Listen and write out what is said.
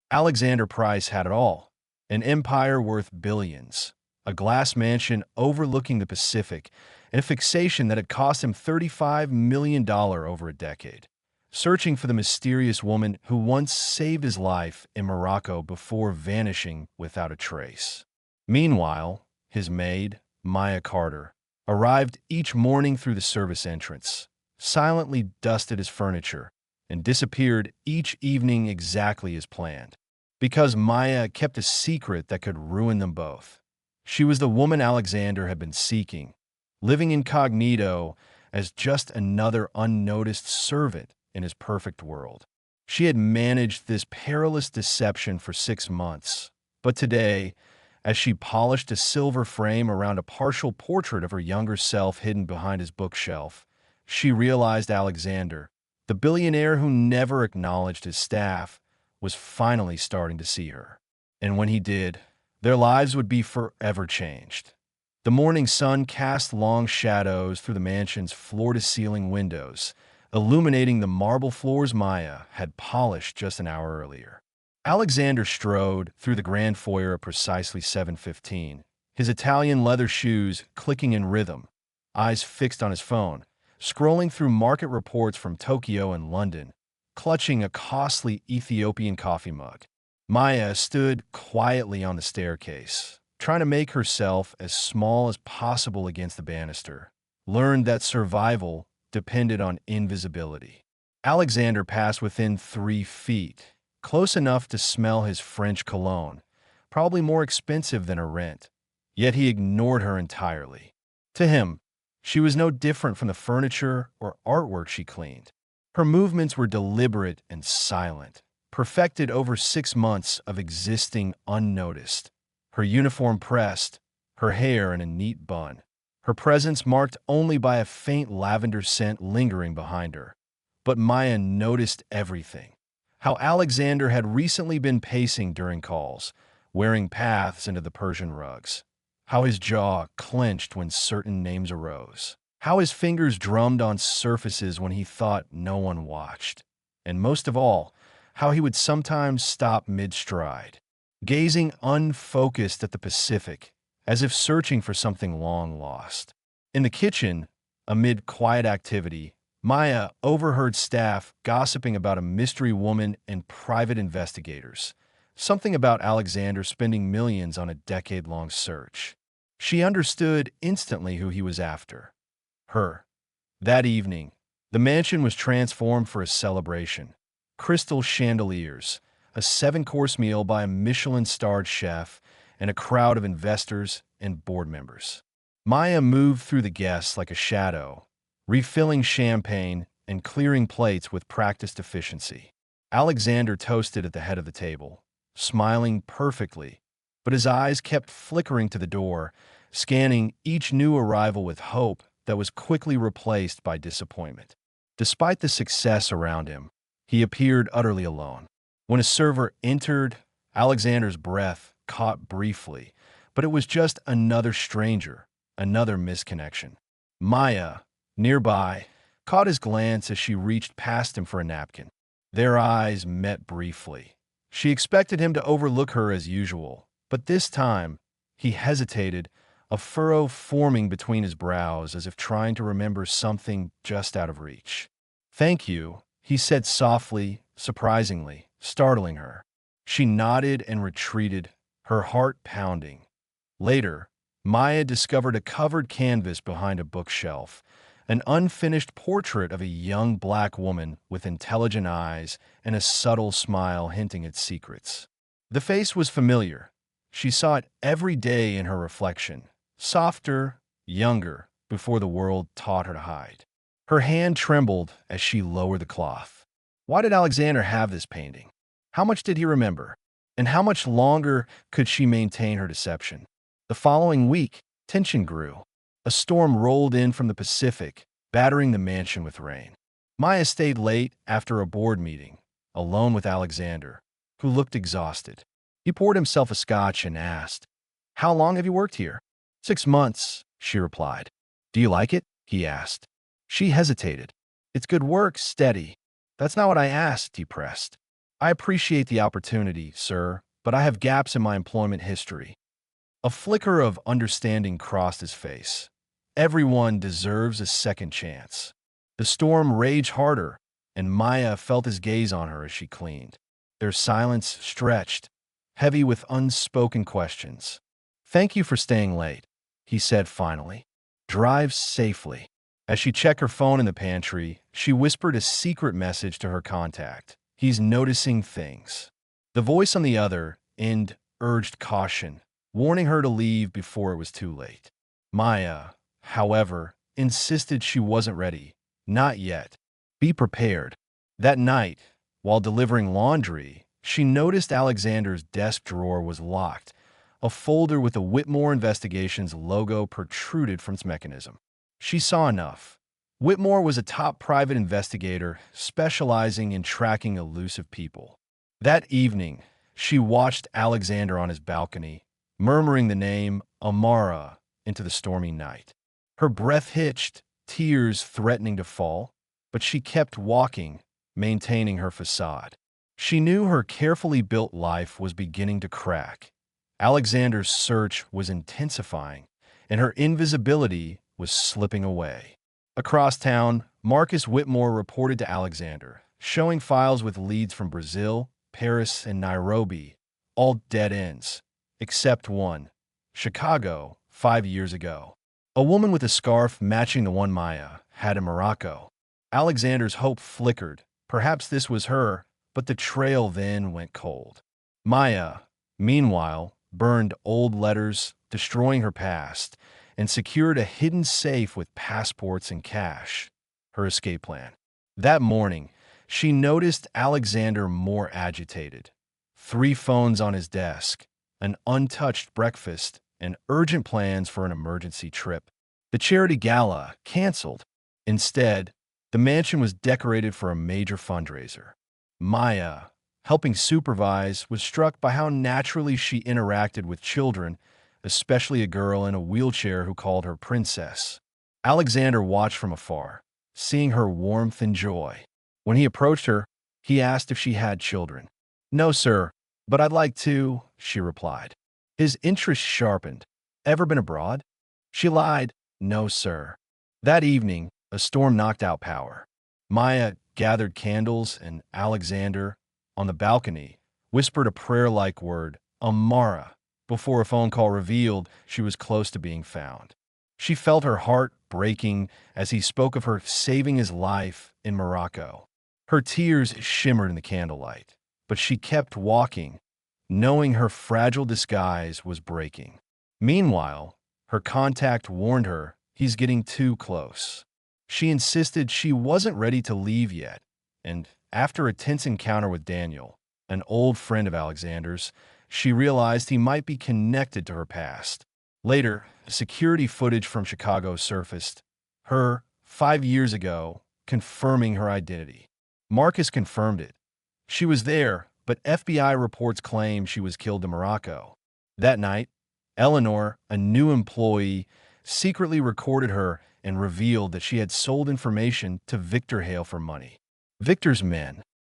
Alexander Price had it all: an empire worth billions, a glass mansion overlooking the Pacific, and a fixation that had cost him $35 million over a decade. Searching for the mysterious woman who once saved his life in Morocco before vanishing without a trace. Meanwhile, his maid, Maya Carter, arrived each morning through the service entrance, silently dusted his furniture, and disappeared each evening exactly as planned. Because Maya kept a secret that could ruin them both. She was the woman Alexander had been seeking, living incognito as just another unnoticed servant in his perfect world. She had managed this perilous deception for 6 months, but today, as she polished a silver frame around a partial portrait of her younger self hidden behind his bookshelf, she realized Alexander, the billionaire who never acknowledged his staff, was finally starting to see her. And when he did, their lives would be forever changed. The morning sun cast long shadows through the mansion's floor-to-ceiling windows, illuminating the marble floors Maya had polished just an hour earlier. Alexander strode through the grand foyer at precisely 7:15, his Italian leather shoes clicking in rhythm, eyes fixed on his phone, scrolling through market reports from Tokyo and London, clutching a costly Ethiopian coffee mug. Maya stood quietly on the staircase, trying to make herself as small as possible against the banister, learned that survival depended on invisibility. Alexander passed within 3 feet, close enough to smell his French cologne, probably more expensive than her rent. Yet he ignored her entirely. To him, she was no different from the furniture or artwork she cleaned. Her movements were deliberate and silent, perfected over 6 months of existing unnoticed. Her uniform pressed, her hair in a neat bun, her presence marked only by a faint lavender scent lingering behind her. But Maya noticed everything. How Alexander had recently been pacing during calls, wearing paths into the Persian rugs. How his jaw clenched when certain names arose. How his fingers drummed on surfaces when he thought no one watched. And most of all, how he would sometimes stop mid-stride, gazing unfocused at the Pacific, as if searching for something long lost. In the kitchen, amid quiet activity, Maya overheard staff gossiping about a mystery woman and private investigators, something about Alexander spending millions on a decade-long search. She understood instantly who he was after. Her. That evening, the mansion was transformed for a celebration. Crystal chandeliers, a 7-course meal by a Michelin-starred chef, and a crowd of investors and board members. Maya moved through the guests like a shadow, refilling champagne and clearing plates with practiced efficiency. Alexander toasted at the head of the table, smiling perfectly, but his eyes kept flickering to the door, scanning each new arrival with hope that was quickly replaced by disappointment. Despite the success around him, he appeared utterly alone. When a server entered, Alexander's breath caught briefly, but it was just another stranger, another misconnection. Maya, nearby, caught his glance as she reached past him for a napkin. Their eyes met briefly. She expected him to overlook her as usual, but this time, he hesitated, a furrow forming between his brows as if trying to remember something just out of reach. "Thank you," he said softly, surprisingly, startling her. She nodded and retreated, her heart pounding. Later, Maya discovered a covered canvas behind a bookshelf, an unfinished portrait of a young black woman with intelligent eyes and a subtle smile hinting at secrets. The face was familiar. She saw it every day in her reflection, softer, younger, before the world taught her to hide. Her hand trembled as she lowered the cloth. Why did Alexander have this painting? How much did he remember? And how much longer could she maintain her deception? The following week, tension grew. A storm rolled in from the Pacific, battering the mansion with rain. Maya stayed late after a board meeting, alone with Alexander, who looked exhausted. He poured himself a scotch and asked, "How long have you worked here?" "6 months," she replied. "Do you like it?" he asked. She hesitated. "It's good work, steady." "That's not what I asked," he pressed. I appreciate the opportunity, sir, but I have gaps in my employment history. A flicker of understanding crossed his face. Everyone deserves a second chance. The storm raged harder, and Maya felt his gaze on her as she cleaned. Their silence stretched, heavy with unspoken questions. "Thank you for staying late," he said finally. "Drive safely." As she checked her phone in the pantry, she whispered a secret message to her contact. "He's noticing things." The voice on the other end urged caution, warning her to leave before it was too late. Maya, however, insisted she wasn't ready. Not yet. Be prepared. That night, while delivering laundry, she noticed Alexander's desk drawer was locked. A folder with the Whitmore Investigations logo protruded from its mechanism. She saw enough. Whitmore was a top private investigator specializing in tracking elusive people. That evening, she watched Alexander on his balcony, murmuring the name Amara into the stormy night. Her breath hitched, tears threatening to fall, but she kept walking, maintaining her facade. She knew her carefully built life was beginning to crack. Alexander's search was intensifying, and her invisibility was slipping away. Across town, Marcus Whitmore reported to Alexander, showing files with leads from Brazil, Paris, and Nairobi, all dead ends, except one, Chicago, 5 years ago. A woman with a scarf matching the one Maya had in Morocco. Alexander's hope flickered. Perhaps this was her, but the trail then went cold. Maya, meanwhile, burned old letters, destroying her past, and secured a hidden safe with passports and cash, her escape plan. That morning, she noticed Alexander more agitated. 3 phones on his desk, an untouched breakfast, and urgent plans for an emergency trip. The charity gala canceled. Instead, the mansion was decorated for a major fundraiser. Maya, helping supervise, was struck by how naturally she interacted with children, especially a girl in a wheelchair who called her princess. Alexander watched from afar, seeing her warmth and joy. When he approached her, he asked if she had children. "No, sir, but I'd like to," she replied. His interest sharpened. "Ever been abroad?" She lied. "No, sir." That evening, a storm knocked out power. Maya gathered candles, and Alexander, on the balcony, whispered a prayer-like word, Amara, before a phone call revealed she was close to being found. She felt her heart breaking as he spoke of her saving his life in Morocco. Her tears shimmered in the candlelight, but she kept walking, knowing her fragile disguise was breaking. Meanwhile, her contact warned her he's getting too close. She insisted she wasn't ready to leave yet, and after a tense encounter with Daniel, an old friend of Alexander's, she realized he might be connected to her past. Later, security footage from Chicago surfaced, her 5 years ago, confirming her identity. Marcus confirmed it. She was there, but FBI reports claim she was killed in Morocco. That night, Eleanor, a new employee, secretly recorded her and revealed that she had sold information to Victor Hale for money. Victor's men,